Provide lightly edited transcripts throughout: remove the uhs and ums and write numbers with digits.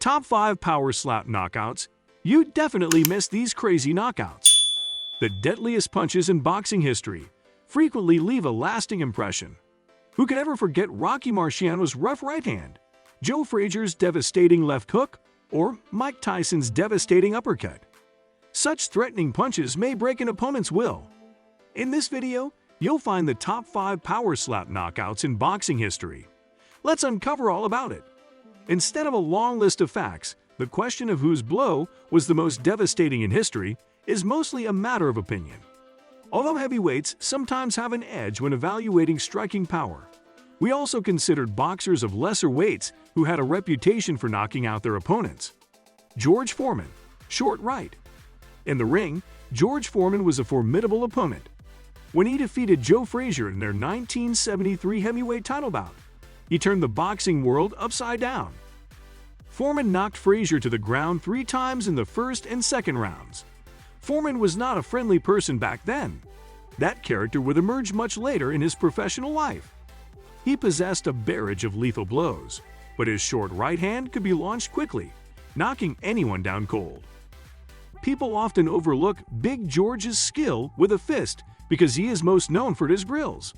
Top 5 Power Slap Knockouts. You definitely missed these crazy knockouts. The deadliest punches in boxing history frequently leave a lasting impression. Who could ever forget Rocky Marciano's rough right hand, Joe Frazier's devastating left hook, or Mike Tyson's devastating uppercut? Such threatening punches may break an opponent's will. In this video, you'll find the top 5 power slap knockouts in boxing history. Let's uncover all about it. Instead of a long list of facts, the question of whose blow was the most devastating in history is mostly a matter of opinion. Although heavyweights sometimes have an edge when evaluating striking power, we also considered boxers of lesser weights who had a reputation for knocking out their opponents. George Foreman, short right. In the ring, George Foreman was a formidable opponent. When he defeated Joe Frazier in their 1973 heavyweight title bout, he turned the boxing world upside down. Foreman knocked Frazier to the ground 3 times in the first and second rounds. Foreman was not a friendly person back then. That character would emerge much later in his professional life. He possessed a barrage of lethal blows, but his short right hand could be launched quickly, knocking anyone down cold. People often overlook Big George's skill with a fist because he is most known for his grills.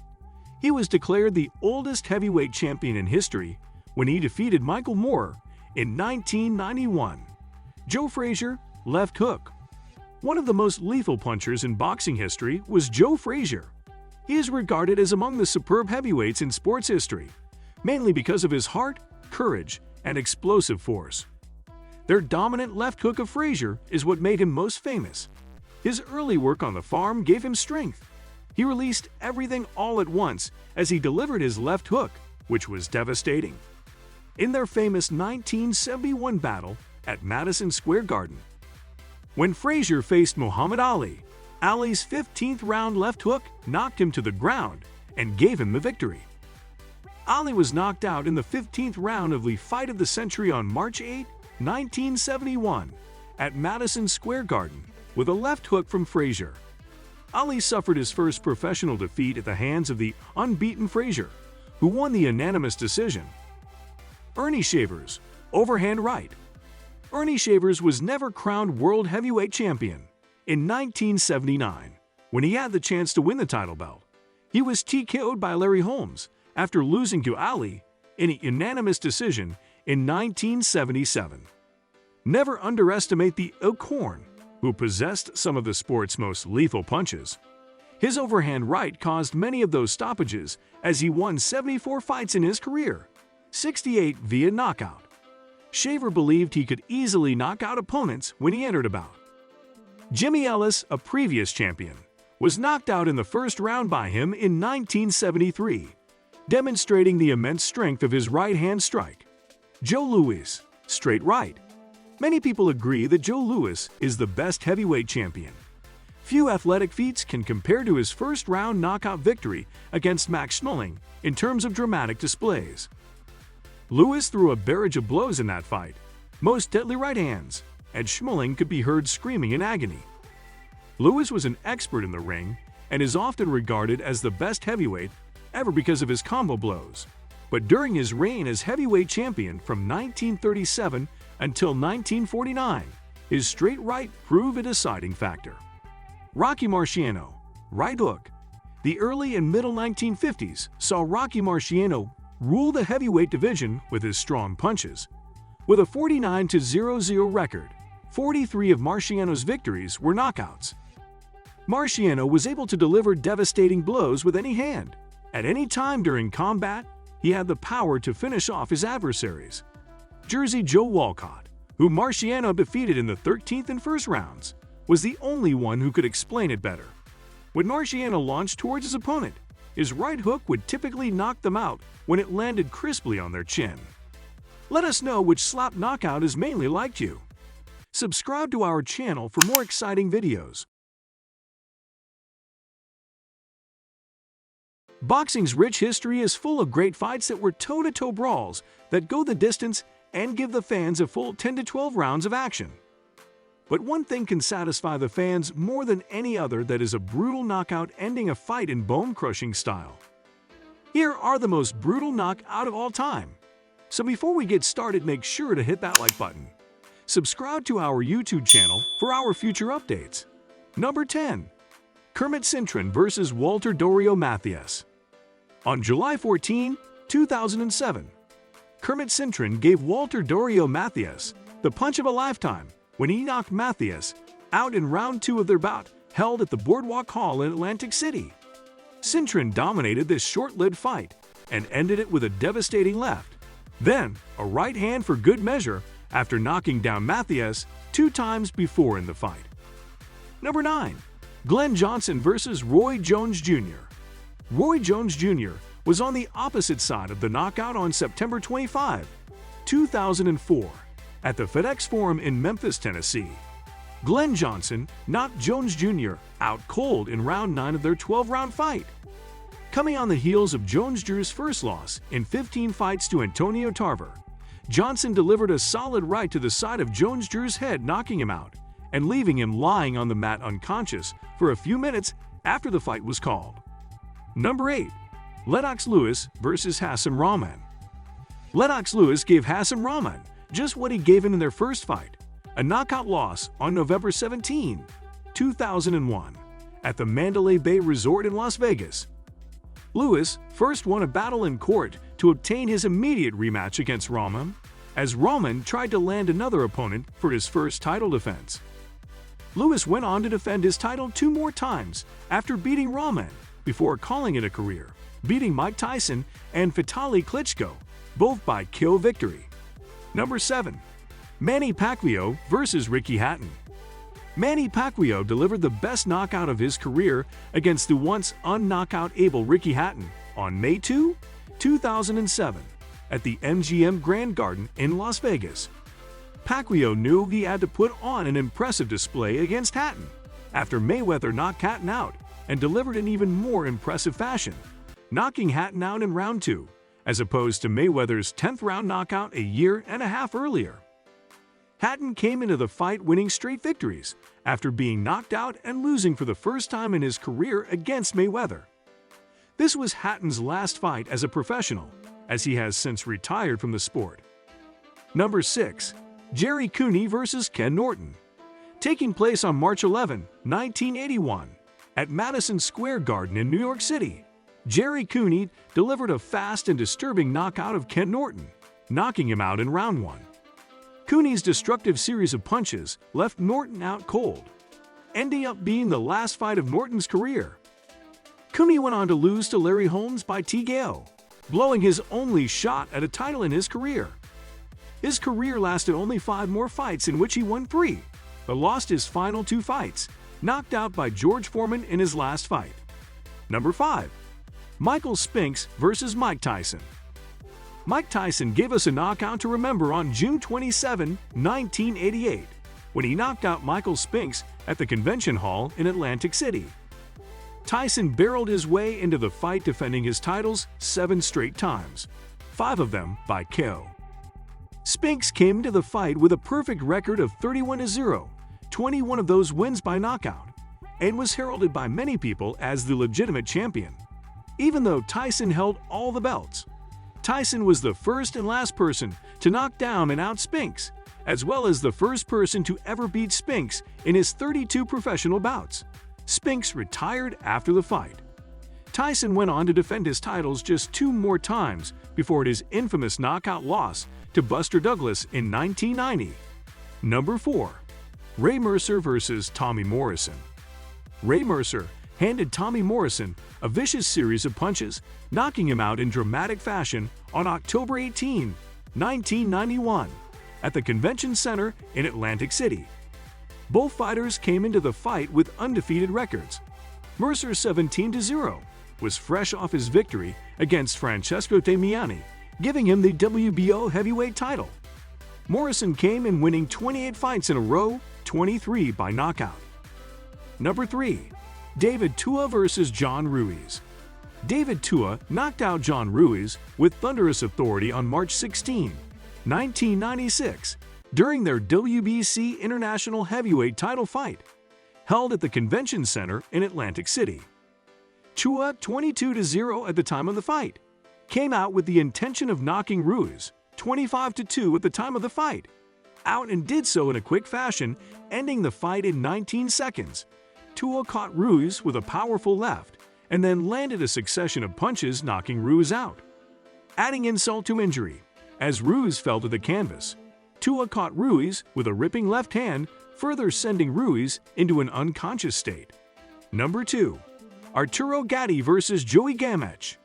He was declared the oldest heavyweight champion in history when he defeated Michael Moorer in 1991. Joe Frazier, left hook. One of the most lethal punchers in boxing history was Joe Frazier. He is regarded as among the superb heavyweights in sports history, mainly because of his heart, courage, and explosive force. Their dominant left hook of Frazier is what made him most famous. His early work on the farm gave him strength. He released everything all at once as he delivered his left hook, which was devastating. In their famous 1971 battle at Madison Square Garden, when Frazier faced Muhammad Ali, Ali's 15th round left hook knocked him to the ground and gave him the victory. Ali was knocked out in the 15th round of the fight of the century on March 8, 1971, at Madison Square Garden with a left hook from Frazier. Ali suffered his first professional defeat at the hands of the unbeaten Frazier, who won the unanimous decision. Ernie Shavers, overhand right. Ernie Shavers was never crowned world heavyweight champion. In 1979, when he had the chance to win the title belt, he was TKO'd by Larry Holmes after losing to Ali in a unanimous decision in 1977. Never underestimate the Elkhorn, who possessed some of the sport's most lethal punches. His overhand right caused many of those stoppages as he won 74 fights in his career, 68 via knockout. Shaver believed he could easily knock out opponents when he entered a bout. Jimmy Ellis, a previous champion, was knocked out in the first round by him in 1973, demonstrating the immense strength of his right-hand strike. Joe Louis, straight right. Many people agree that Joe Louis is the best heavyweight champion. Few athletic feats can compare to his first-round knockout victory against Max Schmeling in terms of dramatic displays. Louis threw a barrage of blows in that fight, most deadly right hands, and Schmeling could be heard screaming in agony. Louis was an expert in the ring and is often regarded as the best heavyweight ever because of his combo blows. But during his reign as heavyweight champion from 1937 until 1949, his straight right proved a deciding factor. Rocky Marciano, right hook. The early and middle 1950s saw Rocky Marciano rule the heavyweight division with his strong punches. With a 49-0-0 record, 43 of Marciano's victories were knockouts. Marciano was able to deliver devastating blows with any hand. At any time during combat, he had the power to finish off his adversaries. Jersey Joe Walcott, who Marciano defeated in the 13th and first rounds, was the only one who could explain it better. When Marciano launched towards his opponent, his right hook would typically knock them out when it landed crisply on their chin. Let us know which slap knockout is mainly liked you. Subscribe to our channel for more exciting videos. Boxing's rich history is full of great fights that were toe-to-toe brawls that go the distance and give the fans a full 10 to 12 rounds of action. But one thing can satisfy the fans more than any other, that is a brutal knockout ending a fight in bone-crushing style. Here are the most brutal knockout of all time. So before we get started, make sure to hit that like button. Subscribe to our YouTube channel for our future updates. Number 10. Kermit Cintron vs. Walter Dorio Mathias. On July 14, 2007, Kermit Cintron gave Walter Dorio Mathias the punch of a lifetime when he knocked Mathias out in round 2 of their bout held at the Boardwalk Hall in Atlantic City. Cintron dominated this short-lived fight and ended it with a devastating left, then a right hand for good measure after knocking down Mathias 2 times before in the fight. Number 9. Glenn Johnson vs. Roy Jones Jr. Roy Jones Jr. was on the opposite side of the knockout on September 25, 2004, at the FedEx Forum in Memphis, Tennessee. Glenn Johnson knocked Jones Jr. out cold in round 9 of their 12-round fight. Coming on the heels of Jones Jr.'s first loss in 15 fights to Antonio Tarver, Johnson delivered a solid right to the side of Jones Jr.'s head, knocking him out and leaving him lying on the mat unconscious for a few minutes after the fight was called. Number 8. Lennox Lewis vs. Hassan Rahman. Lennox Lewis gave Hassan Rahman just what he gave him in their first fight, a knockout loss on November 17, 2001, at the Mandalay Bay Resort in Las Vegas. Lewis first won a battle in court to obtain his immediate rematch against Rahman, as Rahman tried to land another opponent for his first title defense. Lewis went on to defend his title 2 more times after beating Rahman before calling it a career, beating Mike Tyson and Vitaly Klitschko, both by KO victory. Number 7. Manny Pacquiao vs. Ricky Hatton. Manny Pacquiao delivered the best knockout of his career against the once unknockout-able Ricky Hatton on May 2, 2007, at the MGM Grand Garden in Las Vegas. Pacquiao knew he had to put on an impressive display against Hatton after Mayweather knocked Hatton out and delivered in even more impressive fashion, knocking Hatton out in round 2, as opposed to Mayweather's 10th round knockout a year and a half earlier. Hatton came into the fight winning straight victories after being knocked out and losing for the first time in his career against Mayweather. This was Hatton's last fight as a professional, as he has since retired from the sport. Number 6. Jerry Cooney vs. Ken Norton. Taking place on March 11, 1981, at Madison Square Garden in New York City, Jerry Cooney delivered a fast and disturbing knockout of Ken Norton, knocking him out in round 1. Cooney's destructive series of punches left Norton out cold, ending up being the last fight of Norton's career. Cooney went on to lose to Larry Holmes by TKO, blowing his only shot at a title in his career. His career lasted only 5 more fights, in which he won 3, but lost his final 2 fights, knocked out by George Foreman in his last fight. Number 5. Michael Spinks vs. Mike Tyson. Mike Tyson gave us a knockout to remember on June 27, 1988, when he knocked out Michael Spinks at the Convention Hall in Atlantic City. Tyson barreled his way into the fight, defending his titles 7 straight times, 5 of them by KO. Spinks came into the fight with a perfect record of 31-0, 21 of those wins by knockout, and was heralded by many people as the legitimate champion. Even though Tyson held all the belts, Tyson was the first and last person to knock down and out Spinks, as well as the first person to ever beat Spinks in his 32 professional bouts. Spinks retired after the fight. Tyson went on to defend his titles just 2 more times before his infamous knockout loss to Buster Douglas in 1990. Number 4. Ray Mercer vs. Tommy Morrison. Ray Mercer handed Tommy Morrison a vicious series of punches, knocking him out in dramatic fashion on October 18, 1991, at the Convention Center in Atlantic City. Both fighters came into the fight with undefeated records. Mercer 17-0 was fresh off his victory against Francesco Damiani, giving him the WBO heavyweight title. Morrison came in winning 28 fights in a row, 23 by knockout. Number 3. David Tua vs. John Ruiz. David Tua knocked out John Ruiz with thunderous authority on March 16, 1996, during their WBC International Heavyweight title fight, held at the Convention Center in Atlantic City. Tua, 22-0 at the time of the fight, came out with the intention of knocking Ruiz 25-2 at the time of the fight, out and did so in a quick fashion, ending the fight in 19 seconds. Tua caught Ruiz with a powerful left and then landed a succession of punches, knocking Ruiz out. Adding insult to injury, as Ruiz fell to the canvas, Tua caught Ruiz with a ripping left hand, further sending Ruiz into an unconscious state. Number 2. Arturo Gatti vs. Joey Gamech.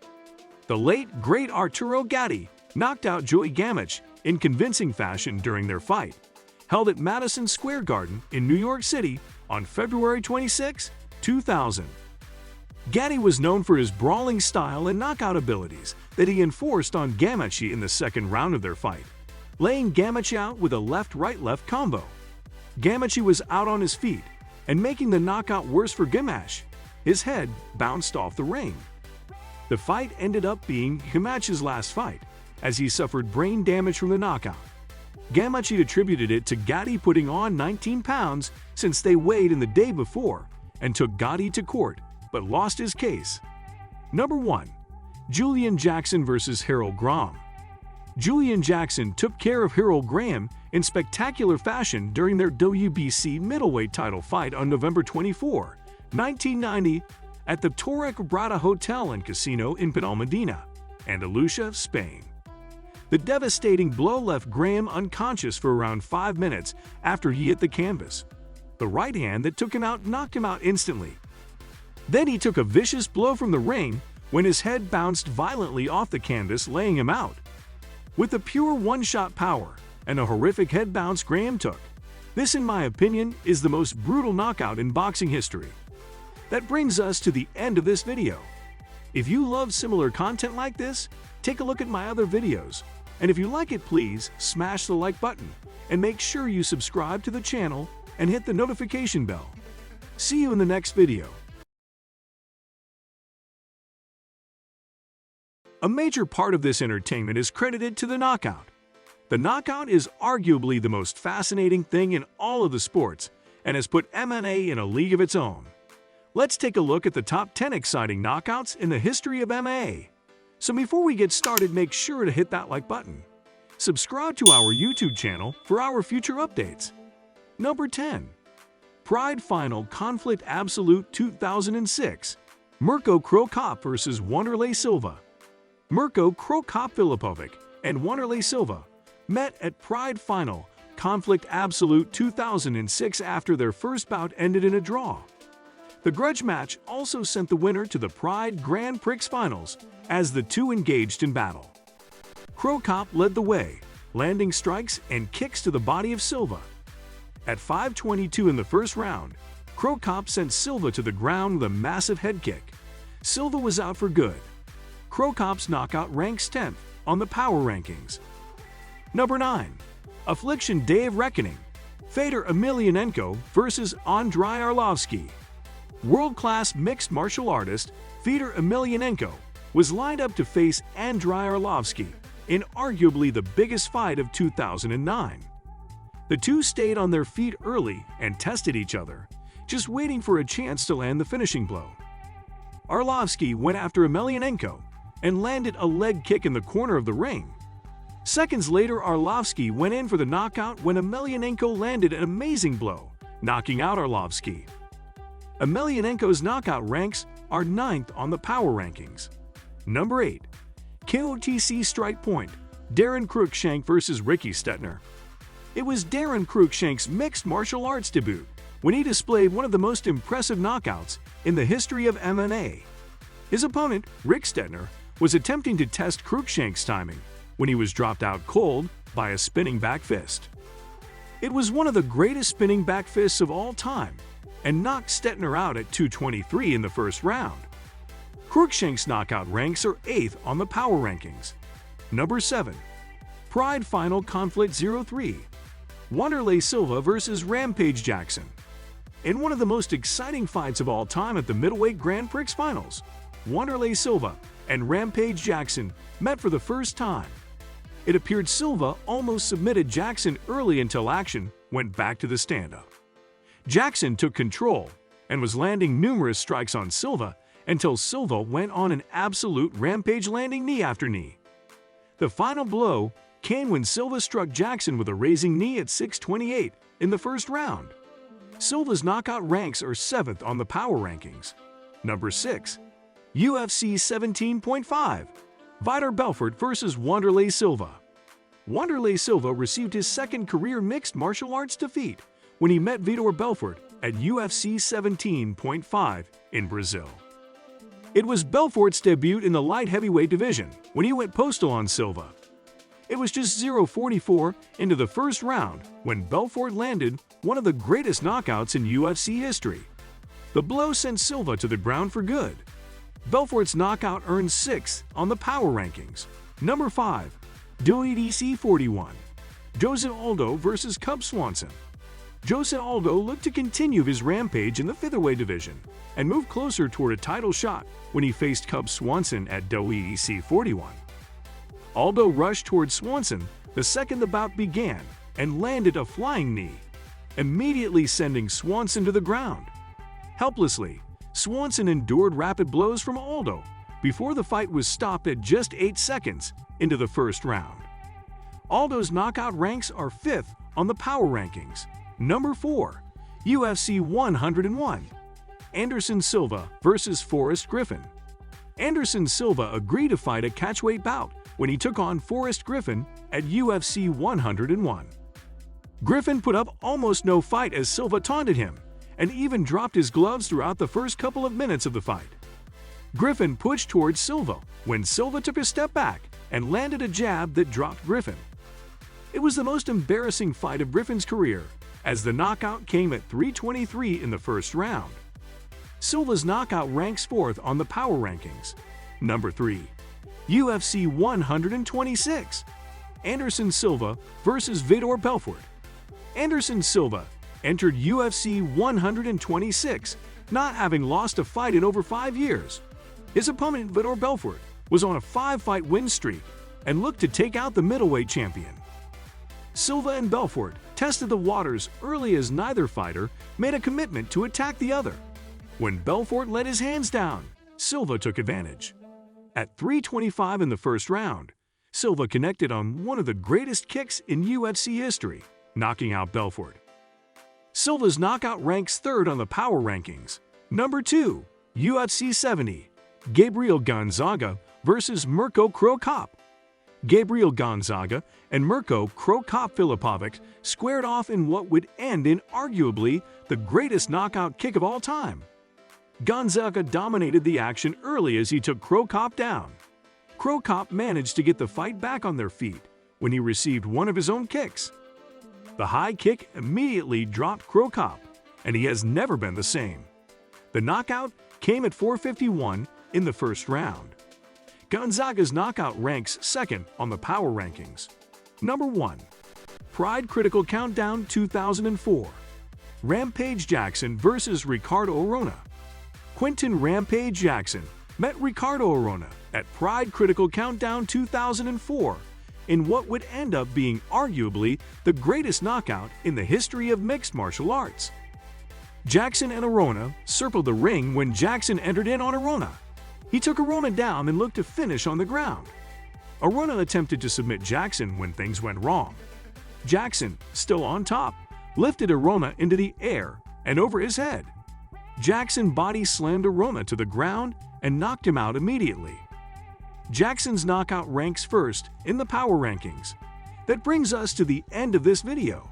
The late, great Arturo Gatti knocked out Joey Gamech in convincing fashion during their fight, held at Madison Square Garden in New York City on February 26, 2000. Gatti was known for his brawling style and knockout abilities that he enforced on Gamech in the second round of their fight, laying Gamech out with a left-right-left combo. Gamech was out on his feet, and making the knockout worse for Gamech, his head bounced off the ring. The fight ended up being Gamech's last fight, as he suffered brain damage from the knockout. Gamech attributed it to Gatti putting on 19 pounds since they weighed in the day before, and took Gatti to court, but lost his case. Number 1. Julian Jackson vs. Harold Graham. Julian Jackson took care of Harold Graham in spectacular fashion during their WBC middleweight title fight on November 24, 1990, at the Torre Quebrada Hotel and Casino in Benalmádena, Andalusia, Spain. The devastating blow left Graham unconscious for around 5 minutes after he hit the canvas. The right hand that took him out knocked him out instantly. Then he took a vicious blow from the ring when his head bounced violently off the canvas, laying him out. With the pure one-shot power and a horrific head bounce Graham took, this, in my opinion, is the most brutal knockout in boxing history. That brings us to the end of this video. If you love similar content like this, take a look at my other videos. And if you like it, please smash the like button and make sure you subscribe to the channel and hit the notification bell. See you in the next video. A major part of this entertainment is credited to the knockout. The knockout is arguably the most fascinating thing in all of the sports and has put MMA in a league of its own. Let's take a look at the top 10 exciting knockouts in the history of MMA. So before we get started, make sure to hit that like button. Subscribe to our YouTube channel for our future updates. Number 10. Pride Final Conflict Absolute 2006. Mirko Cro Cop vs. Wanderlei Silva. Mirko Cro Cop Filipovic and Wanderlei Silva met at Pride Final Conflict Absolute 2006 after their first bout ended in a draw. The grudge match also sent the winner to the Pride Grand Prix Finals as the two engaged in battle. Cro Cop led the way, landing strikes and kicks to the body of Silva. At 5:22 in the first round, Cro Cop sent Silva to the ground with a massive head kick. Silva was out for good. Cro Cop's knockout ranks 10th on the power rankings. Number 9. Affliction Day of Reckoning. Fedor Emelianenko vs. Andrei Arlovsky. World-class mixed martial artist Fedor Emelianenko was lined up to face Andrei Arlovsky in arguably the biggest fight of 2009. The two stayed on their feet early and tested each other, just waiting for a chance to land the finishing blow. Arlovsky went after Emelianenko and landed a leg kick in the corner of the ring. Seconds later, Arlovsky went in for the knockout when Emelianenko landed an amazing blow, knocking out Arlovsky. Emelianenko's knockout ranks are 9th on the power rankings. Number 8. KOTC Strike Point. Darren Cruikshank vs. Ricky Stettner. It was Darren Cruikshank's mixed martial arts debut when he displayed one of the most impressive knockouts in the history of MMA. His opponent, Rick Stettner, was attempting to test Cruikshank's timing when he was dropped out cold by a spinning back fist. It was one of the greatest spinning back fists of all time and knocked Stettner out at 2:23 in the first round. Cruikshank's knockout ranks are 8th on the power rankings. Number 7. Pride Final Conflict 03. Wanderlei Silva vs. Rampage Jackson. In one of the most exciting fights of all time at the middleweight Grand Prix Finals, Wanderlei Silva and Rampage Jackson met for the first time. It appeared Silva almost submitted Jackson early until action went back to the stand-up. Jackson took control and was landing numerous strikes on Silva until Silva went on an absolute rampage, landing knee after knee. The final blow came when Silva struck Jackson with a raising knee at 6:28 in the first round. Silva's knockout ranks are 7th on the power rankings. Number 6. UFC 17.5 Vitor Belfort vs. Wanderlei Silva. Wanderlei Silva received his second career mixed martial arts defeat when he met Vitor Belfort at UFC 17.5 in Brazil. It was Belfort's debut in the light heavyweight division when he went postal on Silva. It was just 0:44 into the first round when Belfort landed one of the greatest knockouts in UFC history. The blow sent Silva to the ground for good. Belfort's knockout earned 6th on the power rankings. Number 5. WEDC 41 Jose Aldo vs. Cub Swanson. Jose Aldo looked to continue his rampage in the featherweight division and move closer toward a title shot when he faced Cub Swanson at WEDC 41. Aldo rushed toward Swanson the second the bout began and landed a flying knee, immediately sending Swanson to the ground. Helplessly, Swanson endured rapid blows from Aldo before the fight was stopped at just 8 seconds into the first round. Aldo's knockout ranks are 5th on the power rankings. Number 4. UFC 101 Anderson Silva vs. Forrest Griffin. Anderson Silva agreed to fight a catchweight bout when he took on Forrest Griffin at UFC 101. Griffin put up almost no fight as Silva taunted him and even dropped his gloves throughout the first couple of minutes of the fight. Griffin pushed towards Silva when Silva took a step back and landed a jab that dropped Griffin. It was the most embarrassing fight of Griffin's career, as the knockout came at 3:23 in the first round. Silva's knockout ranks 4th on the power rankings. Number 3. UFC 126 Anderson Silva vs. Vitor Belfort. Anderson Silva entered UFC 126, not having lost a fight in over 5 years. His opponent, Vitor Belfort, was on a 5-fight win streak and looked to take out the middleweight champion. Silva and Belfort tested the waters early as neither fighter made a commitment to attack the other. When Belfort let his hands down, Silva took advantage. At 3:25 in the first round, Silva connected on one of the greatest kicks in UFC history, knocking out Belfort. Silva's knockout ranks 3rd on the power rankings. Number 2. UFC 70 Gabriel Gonzaga vs. Mirko Cro Cop. Gabriel Gonzaga and Mirko Cro Cop Filipovic squared off in what would end in arguably the greatest knockout kick of all time. Gonzaga dominated the action early as he took Cro Cop down. Cro Cop managed to get the fight back on their feet when he received one of his own kicks. The high kick immediately dropped Cro Cop, and he has never been the same. The knockout came at 4:51 in the first round. Gonzaga's knockout ranks 2nd on the power rankings. Number 1. Pride Critical Countdown 2004 Rampage Jackson vs. Ricardo Arona. Quentin Rampage Jackson met Ricardo Arona at Pride Critical Countdown 2004 in what would end up being arguably the greatest knockout in the history of mixed martial arts. Jackson and Arona circled the ring when Jackson entered in on Arona. He took Arona down and looked to finish on the ground. Arona attempted to submit Jackson when things went wrong. Jackson, still on top, lifted Arona into the air and over his head. Jackson body slammed Arona to the ground and knocked him out immediately. Jackson's knockout ranks 1st in the power rankings. That brings us to the end of this video.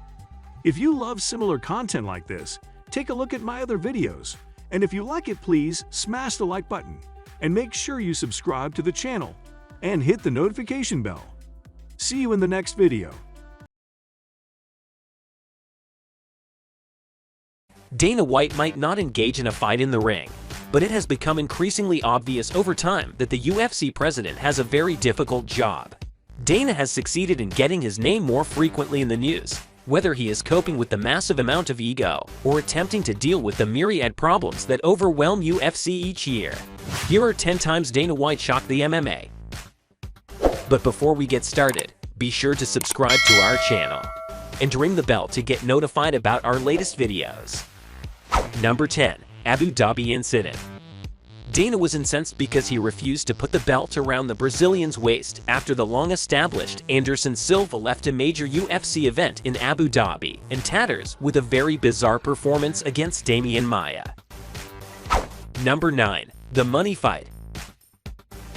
If you love similar content like this, take a look at my other videos, and if you like it, please smash the like button and make sure you subscribe to the channel and hit the notification bell. See you in the next video. Dana White might not engage in a fight in the ring, but it has become increasingly obvious over time that the UFC president has a very difficult job. Dana has succeeded in getting his name more frequently in the news, whether he is coping with the massive amount of ego or attempting to deal with the myriad problems that overwhelm UFC each year. Here are 10 times Dana White shocked the MMA. But before we get started, be sure to subscribe to our channel and ring the bell to get notified about our latest videos. Number 10. Abu Dhabi Incident. Dana was incensed because he refused to put the belt around the Brazilian's waist after the long-established Anderson Silva left a major UFC event in Abu Dhabi in tatters with a very bizarre performance against Damian Maia. Number 9. The Money Fight.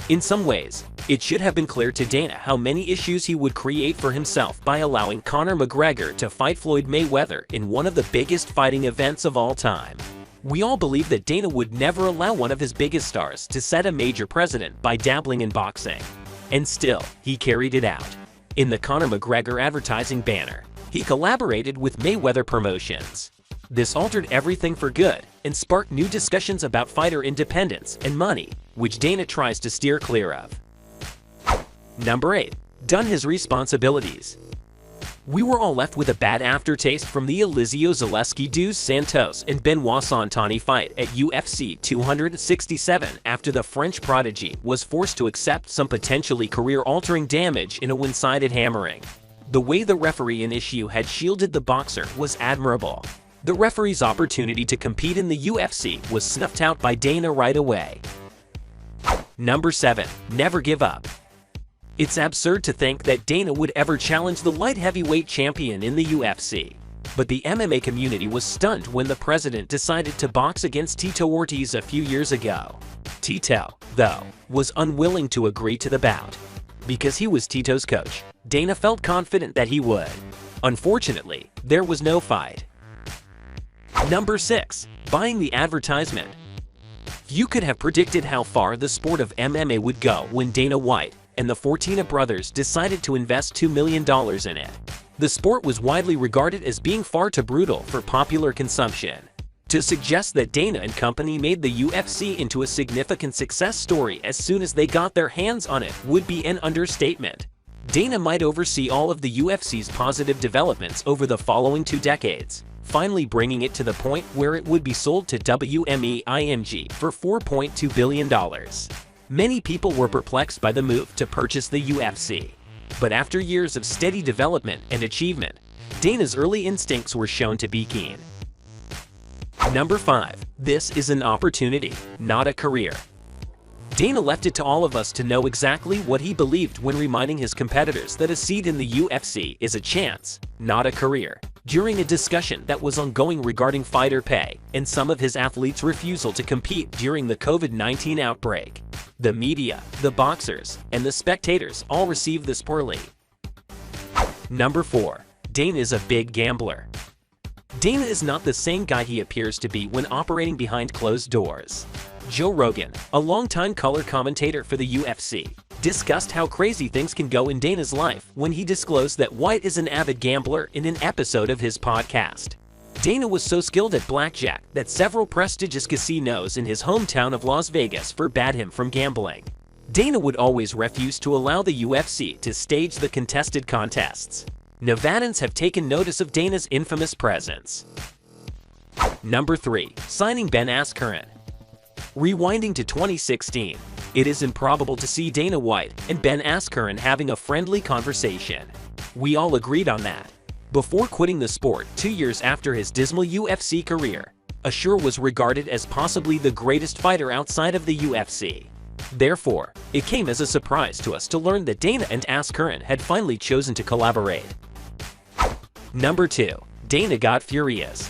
In some ways, it should have been clear to Dana how many issues he would create for himself by allowing Conor McGregor to fight Floyd Mayweather in one of the biggest fighting events of all time. We all believe that Dana would never allow one of his biggest stars to set a major precedent by dabbling in boxing. And still, he carried it out. In the Conor McGregor advertising banner, he collaborated with Mayweather Promotions. This altered everything for good and sparked new discussions about fighter independence and money, which Dana tries to steer clear of. Number 8. Done his responsibilities. We were all left with a bad aftertaste from the Elizeu Zaleski dos Santos and Benoit Santani fight at UFC 267 after the French prodigy was forced to accept some potentially career-altering damage in a one-sided hammering. The way the referee in issue had shielded the boxer was admirable. The referee's opportunity to compete in the UFC was snuffed out by Dana right away. Number 7. Never give up. It's absurd to think that Dana would ever challenge the light heavyweight champion in the UFC. But the MMA community was stunned when the president decided to box against Tito Ortiz a few years ago. Tito, though, was unwilling to agree to the bout. Because he was Tito's coach, Dana felt confident that he would. Unfortunately, there was no fight. Number 6. Buying the advertisement. You could have predicted how far the sport of MMA would go when Dana White and the Fortina brothers decided to invest $2 million in it. The sport was widely regarded as being far too brutal for popular consumption. To suggest that Dana and company made the UFC into a significant success story as soon as they got their hands on it would be an understatement. Dana might oversee all of the UFC's positive developments over the following 2 decades, finally bringing it to the point where it would be sold to WME-IMG for $4.2 billion. Many people were perplexed by the move to purchase the UFC. But after years of steady development and achievement, Dana's early instincts were shown to be keen. Number 5. This is an opportunity, not a career. Dana left it to all of us to know exactly what he believed when reminding his competitors that a seat in the UFC is a chance, not a career, during a discussion that was ongoing regarding fighter pay and some of his athletes' refusal to compete during the COVID-19 outbreak. The media, the boxers, and the spectators all received this poorly. Number 4. Dana is a big gambler. Dana is not the same guy he appears to be when operating behind closed doors. Joe Rogan, a longtime color commentator for the UFC, discussed how crazy things can go in Dana's life when he disclosed that White is an avid gambler in an episode of his podcast. Dana was so skilled at blackjack that several prestigious casinos in his hometown of Las Vegas forbade him from gambling. Dana would always refuse to allow the UFC to stage the contested contests. Nevadans have taken notice of Dana's infamous presence. Number 3. Signing Ben Askren. Rewinding to 2016, it is improbable to see Dana White and Ben Askren having a friendly conversation. We all agreed on that. Before quitting the sport 2 years after his dismal UFC career, Ashur was regarded as possibly the greatest fighter outside of the UFC. Therefore, it came as a surprise to us to learn that Dana and Askren had finally chosen to collaborate. Number 2. Dana got furious.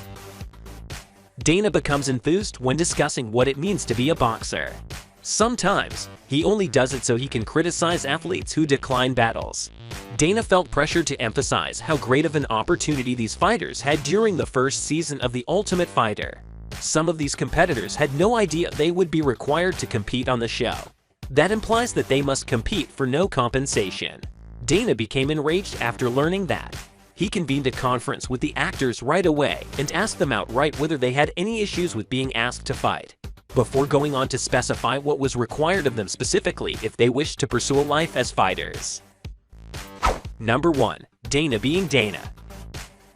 Dana becomes enthused when discussing what it means to be a boxer. Sometimes, he only does it so he can criticize athletes who decline battles. Dana felt pressured to emphasize how great of an opportunity these fighters had during the first season of The Ultimate Fighter. Some of these competitors had no idea they would be required to compete on the show. That implies that they must compete for no compensation. Dana became enraged after learning that. He convened a conference with the actors right away and asked them outright whether they had any issues with being asked to fight, before going on to specify what was required of them specifically if they wished to pursue a life as fighters. Number 1. Dana being Dana.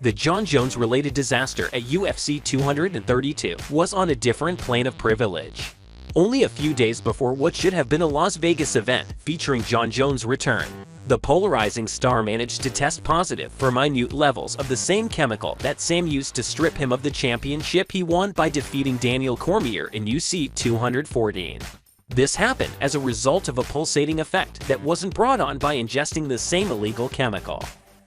The Jon Jones-related disaster at UFC 232 was on a different plane of privilege. Only a few days before what should have been a Las Vegas event featuring Jon Jones' return, The polarizing star managed to test positive for minute levels of the same chemical that Sam used to strip him of the championship he won by defeating Daniel Cormier in UC 214. This happened as a result of a pulsating effect that wasn't brought on by ingesting the same illegal chemical.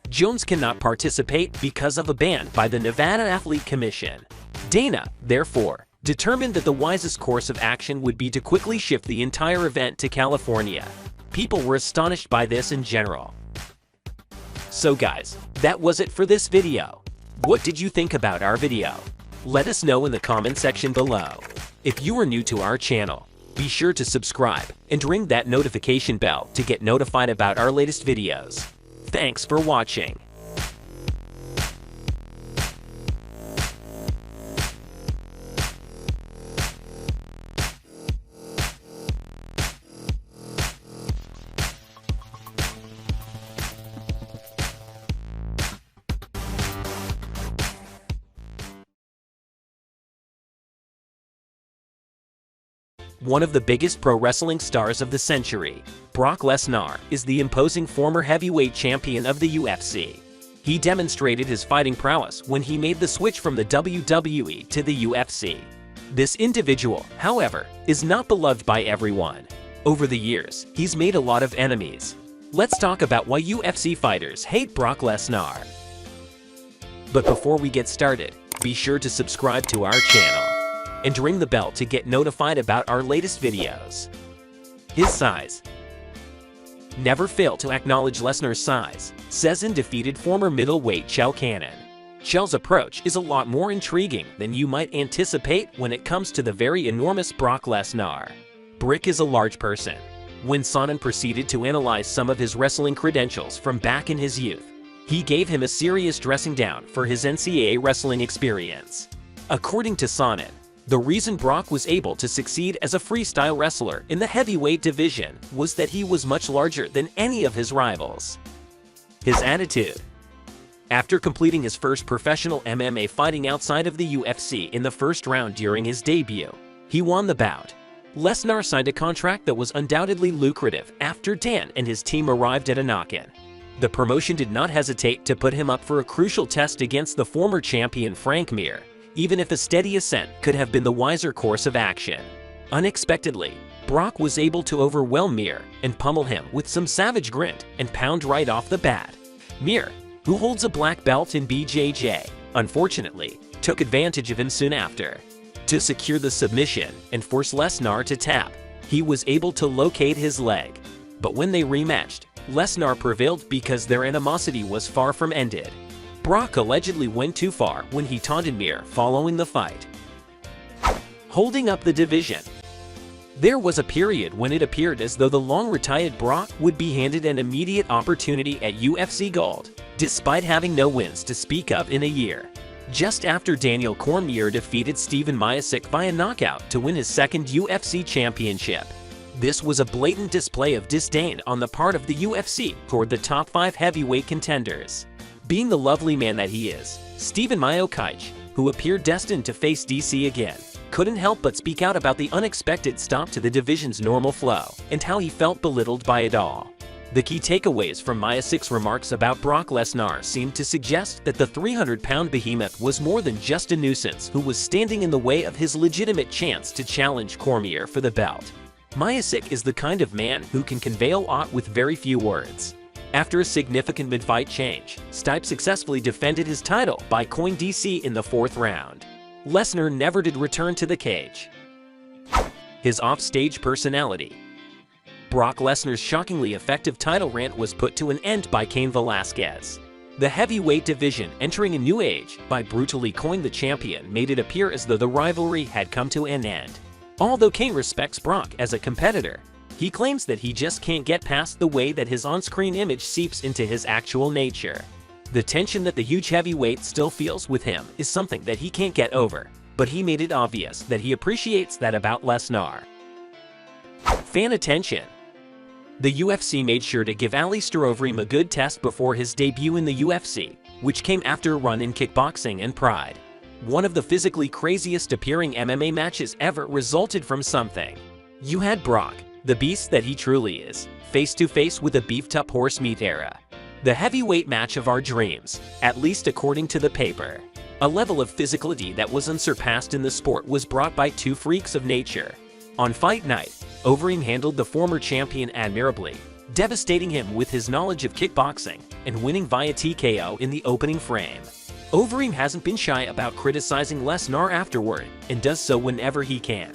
Jones cannot participate because of a ban by the Nevada Athletic Commission. Dana, therefore, determined that the wisest course of action would be to quickly shift the entire event to California. People were astonished by this in general. So guys, that was it for this video. What did you think about our video? Let us know in the comment section below. If you are new to our channel, be sure to subscribe and ring that notification bell to get notified about our latest videos. Thanks for watching. One of the biggest pro wrestling stars of the century, Brock Lesnar, is the imposing former heavyweight champion of the UFC. He demonstrated his fighting prowess when he made the switch from the WWE to the UFC. This individual, however, is not beloved by everyone. Over the years, he's made a lot of enemies. Let's talk about why UFC fighters hate Brock Lesnar. But before we get started, be sure to subscribe to our channel and ring the bell to get notified about our latest videos. His size. Never fail to acknowledge Lesnar's size, says defeated former middleweight Chael Sonnen. Chael's approach is a lot more intriguing than you might anticipate when it comes to the very enormous Brock Lesnar. Brick is a large person. When Sonnen proceeded to analyze some of his wrestling credentials from back in his youth, he gave him a serious dressing down for his NCAA wrestling experience. According to Sonnen, the reason Brock was able to succeed as a freestyle wrestler in the heavyweight division was that he was much larger than any of his rivals. His attitude. After completing his first professional MMA fighting outside of the UFC in the first round during his debut, he won the bout. Lesnar signed a contract that was undoubtedly lucrative after Dan and his team arrived at a knock-in. The promotion did not hesitate to put him up for a crucial test against the former champion Frank Mir, even if a steady ascent could have been the wiser course of action. Unexpectedly, Brock was able to overwhelm Mir and pummel him with some savage grit and pound right off the bat. Mir, who holds a black belt in BJJ, unfortunately, took advantage of him soon after. To secure the submission and force Lesnar to tap, he was able to locate his leg. But when they rematched, Lesnar prevailed because their animosity was far from ended. Brock allegedly went too far when he taunted Mir following the fight. Holding up the division. There was a period when it appeared as though the long-retired Brock would be handed an immediate opportunity at UFC Gold, despite having no wins to speak of in a year. Just after Daniel Cormier defeated Steven Miocic via knockout to win his second UFC championship. This was a blatant display of disdain on the part of the UFC toward the top 5 heavyweight contenders. Being the lovely man that he is, Steven Miocic, who appeared destined to face DC again, couldn't help but speak out about the unexpected stop to the division's normal flow and how he felt belittled by it all. The key takeaways from Miocic's remarks about Brock Lesnar seemed to suggest that the 300-pound behemoth was more than just a nuisance who was standing in the way of his legitimate chance to challenge Cormier for the belt. Miocic is the kind of man who can convey a lot with very few words. After a significant mid-fight change, Stipe successfully defended his title by coining DC in the 4th round. Lesnar never did return to the cage. His off-stage personality. Brock Lesnar's shockingly effective title rant was put to an end by Cain Velasquez. The heavyweight division entering a new age by brutally coining the champion made it appear as though the rivalry had come to an end. Although Cain respects Brock as a competitor, he claims that he just can't get past the way that his on-screen image seeps into his actual nature. The tension that the huge heavyweight still feels with him is something that he can't get over, but he made it obvious that he appreciates that about Lesnar. Fan attention. The UFC made sure to give Alistair Overeem a good test before his debut in the UFC, which came after a run in kickboxing and Pride. One of the physically craziest appearing MMA matches ever resulted from something. You had Brock, the beast that he truly is, face to face with a beefed-up horse meat era. The heavyweight match of our dreams, at least according to the paper. A level of physicality that was unsurpassed in the sport was brought by two freaks of nature. On fight night, Overeem handled the former champion admirably, devastating him with his knowledge of kickboxing and winning via TKO in the opening frame. Overeem hasn't been shy about criticizing Lesnar afterward and does so whenever he can.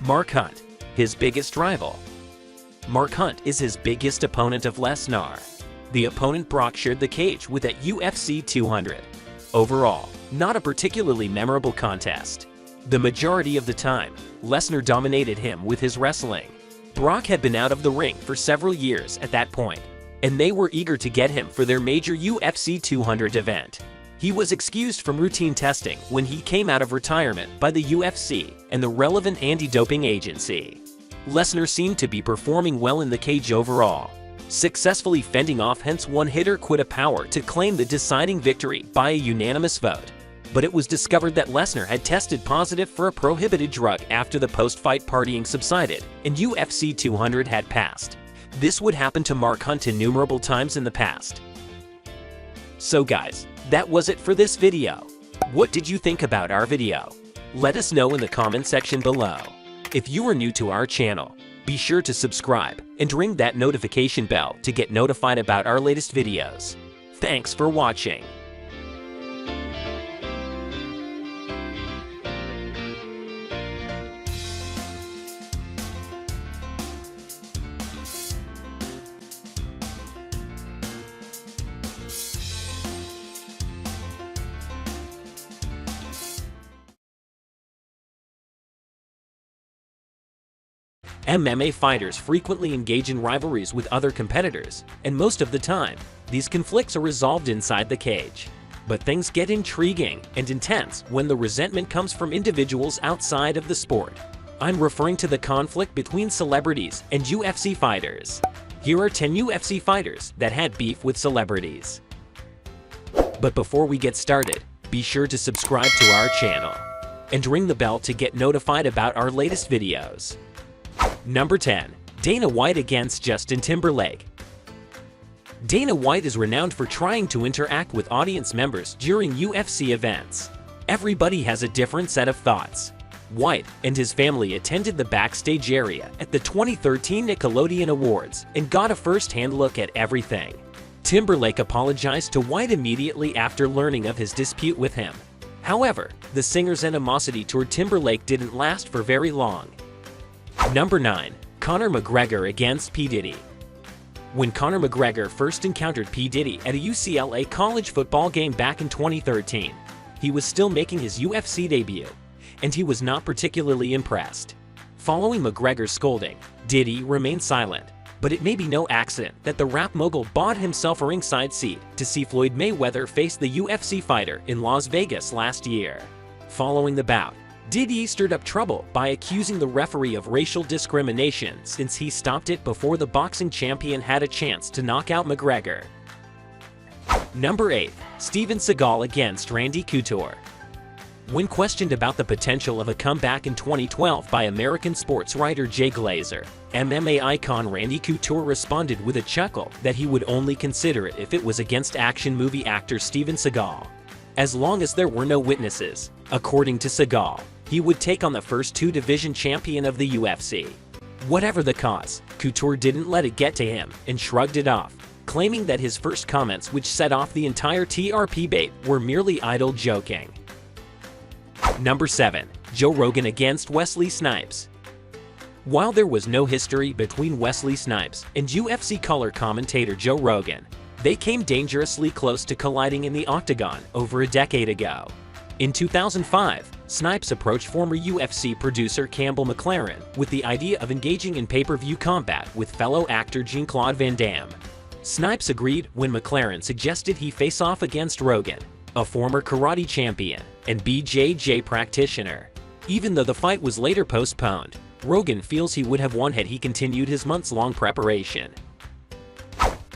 Mark Hunt, his biggest rival. Mark Hunt is his biggest opponent of Lesnar. The opponent Brock shared the cage with at UFC 200. Overall, not a particularly memorable contest. The majority of the time, Lesnar dominated him with his wrestling. Brock had been out of the ring for several years at that point, and they were eager to get him for their major UFC 200 event. He was excused from routine testing when he came out of retirement by the UFC and the relevant anti-doping agency. Lesnar seemed to be performing well in the cage overall, successfully fending off Hunt's one-hitter quita power to claim the deciding victory by a unanimous vote. But it was discovered that Lesnar had tested positive for a prohibited drug after the post-fight partying subsided and UFC 200 had passed. This would happen to Mark Hunt innumerable times in the past. So guys, that was it for this video. What did you think about our video? Let us know in the comment section below. If you are new to our channel, be sure to subscribe and ring that notification bell to get notified about our latest videos. Thanks for watching. MMA fighters frequently engage in rivalries with other competitors, and most of the time, these conflicts are resolved inside the cage. But things get intriguing and intense when the resentment comes from individuals outside of the sport. I'm referring to the conflict between celebrities and UFC fighters. Here are 10 UFC fighters that had beef with celebrities. But before we get started, be sure to subscribe to our channel and ring the bell to get notified about our latest videos. Number 10. Dana White against Justin Timberlake. Dana White is renowned for trying to interact with audience members during UFC events. Everybody has a different set of thoughts. White and his family attended the backstage area at the 2013 Nickelodeon Awards and got a first-hand look at everything. Timberlake apologized to White immediately after learning of his dispute with him. However, the singer's animosity toward Timberlake didn't last for very long. Number 9. Conor McGregor against P. Diddy. When Conor McGregor first encountered P. Diddy at a UCLA college football game back in 2013, he was still making his UFC debut, and he was not particularly impressed. Following McGregor's scolding, Diddy remained silent, but it may be no accident that the rap mogul bought himself a ringside seat to see Floyd Mayweather face the UFC fighter in Las Vegas last year. Following the bout, Diddy stirred up trouble by accusing the referee of racial discrimination since he stopped it before the boxing champion had a chance to knock out McGregor. Number 8. Steven Seagal against Randy Couture. When questioned about the potential of a comeback in 2012 by American sports writer Jay Glazer, MMA icon Randy Couture responded with a chuckle that he would only consider it if it was against action movie actor Steven Seagal. As long as there were no witnesses, according to Seagal, he would take on the first two-division champion of the UFC. Whatever the cause, Couture didn't let it get to him and shrugged it off, claiming that his first comments, which set off the entire TRP bait, were merely idle joking. Number 7. Joe Rogan against Wesley Snipes. While there was no history between Wesley Snipes and UFC color commentator Joe Rogan, they came dangerously close to colliding in the octagon over a decade ago. In 2005, Snipes approached former UFC producer Campbell McLaren with the idea of engaging in pay-per-view combat with fellow actor Jean-Claude Van Damme. Snipes agreed when McLaren suggested he face off against Rogan, a former karate champion and BJJ practitioner. Even though the fight was later postponed, Rogan feels he would have won had he continued his months-long preparation.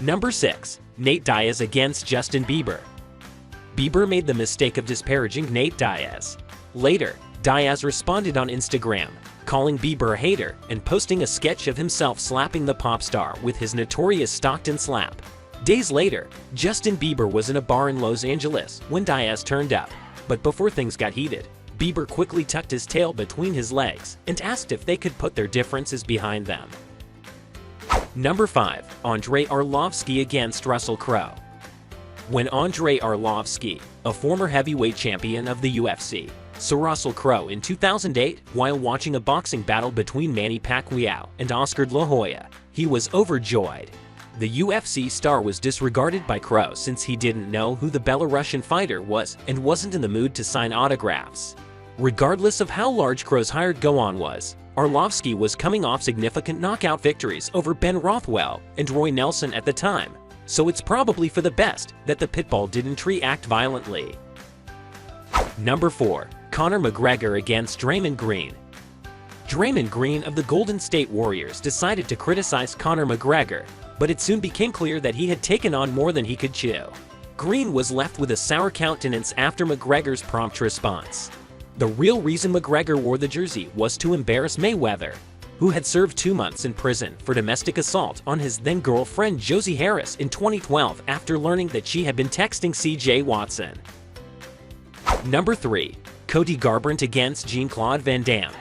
Number 6. Nate Diaz against Justin Bieber. Bieber made the mistake of disparaging Nate Diaz. Later, Diaz responded on Instagram, calling Bieber a hater and posting a sketch of himself slapping the pop star with his notorious Stockton slap. Days later, Justin Bieber was in a bar in Los Angeles when Diaz turned up, but before things got heated, Bieber quickly tucked his tail between his legs and asked if they could put their differences behind them. Number 5. Andrei Arlovski against Russell Crowe. When Andrei Arlovski, a former heavyweight champion of the UFC, saw Russell Crowe in 2008 while watching a boxing battle between Manny Pacquiao and Oscar De La Hoya, he was overjoyed. The UFC star was disregarded by Crowe since he didn't know who the Belarusian fighter was and wasn't in the mood to sign autographs. Regardless of how large Crowe's hired go-on was, Arlovski was coming off significant knockout victories over Ben Rothwell and Roy Nelson at the time, so it's probably for the best that the pitbull didn't react violently. Number 4. Conor McGregor against Draymond Green. Draymond Green of the Golden State Warriors decided to criticize Conor McGregor, but it soon became clear that he had taken on more than he could chew. Green was left with a sour countenance after McGregor's prompt response. The real reason McGregor wore the jersey was to embarrass Mayweather, who had served 2 months in prison for domestic assault on his then-girlfriend Josie Harris in 2012 after learning that she had been texting CJ Watson. Number 3. Cody Garbrandt against Jean-Claude Van Damme.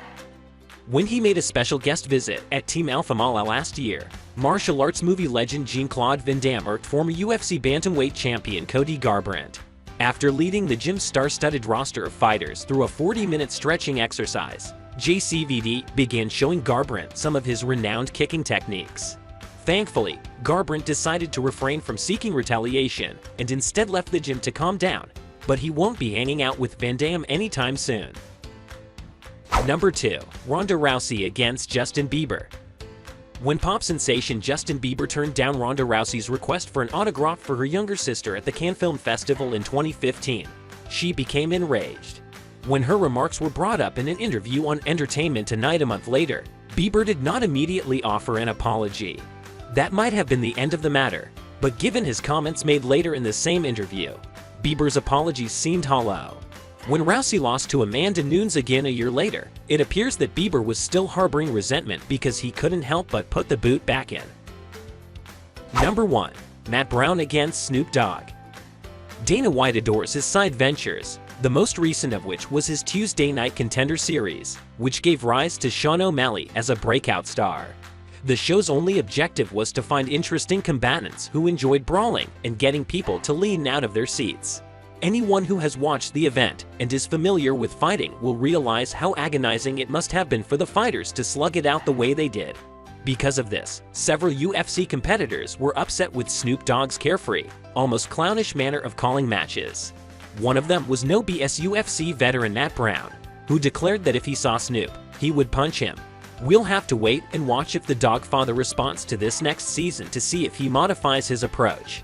When he made a special guest visit at Team Alpha Mala last year, martial arts movie legend Jean-Claude Van Damme irked former UFC bantamweight champion Cody Garbrandt. After leading the gym's star-studded roster of fighters through a 40-minute stretching exercise, JCVD began showing Garbrandt some of his renowned kicking techniques. Thankfully, Garbrandt decided to refrain from seeking retaliation and instead left the gym to calm down, but he won't be hanging out with Van Damme anytime soon. Number 2. Ronda Rousey against Justin Bieber. When pop sensation Justin Bieber turned down Ronda Rousey's request for an autograph for her younger sister at the Cannes Film Festival in 2015, she became enraged. When her remarks were brought up in an interview on Entertainment Tonight a month later, Bieber did not immediately offer an apology. That might have been the end of the matter, but given his comments made later in the same interview, Bieber's apologies seemed hollow. When Rousey lost to Amanda Nunes again a year later, it appears that Bieber was still harboring resentment because he couldn't help but put the boot back in. Number 1. Matt Brown against Snoop Dogg. Dana White adores his side ventures, the most recent of which was his Tuesday Night Contender series, which gave rise to Sean O'Malley as a breakout star. The show's only objective was to find interesting combatants who enjoyed brawling and getting people to lean out of their seats. Anyone who has watched the event and is familiar with fighting will realize how agonizing it must have been for the fighters to slug it out the way they did. Because of this, several UFC competitors were upset with Snoop Dogg's carefree, almost clownish manner of calling matches. One of them was no BS UFC veteran Matt Brown, who declared that if he saw Snoop, he would punch him. We'll have to wait and watch if the Dogfather responds to this next season to see if he modifies his approach.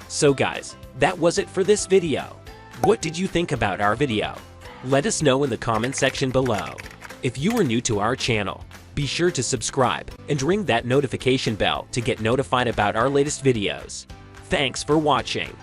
So guys, that was it for this video. What did you think about our video? Let us know in the comment section below. If you are new to our channel, be sure to subscribe and ring that notification bell to get notified about our latest videos. Thanks for watching.